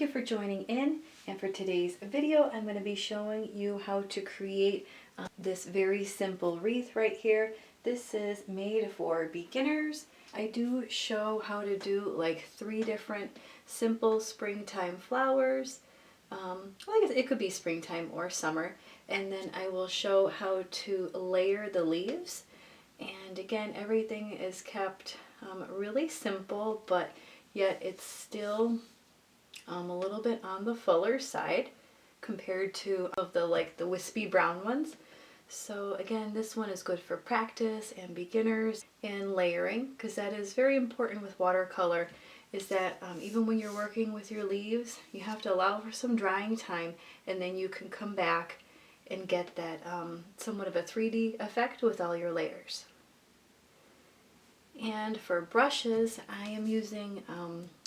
you for joining in, and for today's video I'm going to be showing you how to create this very simple wreath right here. This is made for beginners. I do show how to do like 3 different simple springtime flowers. Well, I guess it could be springtime or summer, and then I will show how to layer the leaves. And again, everything is kept really simple, but yet it's still a little bit on the fuller side compared to the wispy brown ones. So again, this one is good for practice and beginners and layering, because that is very important with watercolor, is that even when you're working with your leaves, you have to allow for some drying time, and then you can come back and get that somewhat of a 3D effect with all your layers. And for brushes, I am using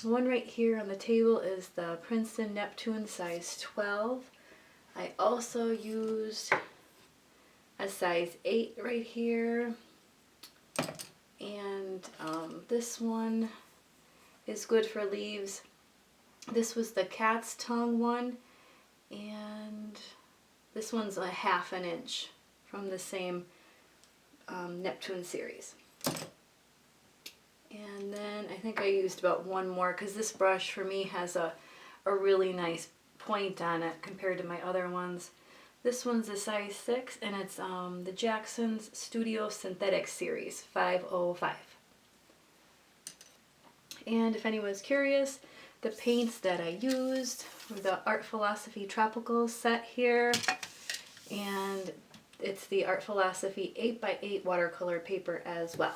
one right here on the table is the Princeton Neptune size 12. I also used a size 8 right here, and this one is good for leaves. This was the cat's tongue one, and this one's a 1/2 inch from the same Neptune series. And then I think I used about one more, because this brush for me has a really nice point on it compared to my other ones. This one's a size 6, and it's the Jackson's Studio Synthetic Series 505. And if anyone's curious, the paints that I used were the Art Philosophy Tropical set here, and it's the Art Philosophy 8x8 watercolor paper as well.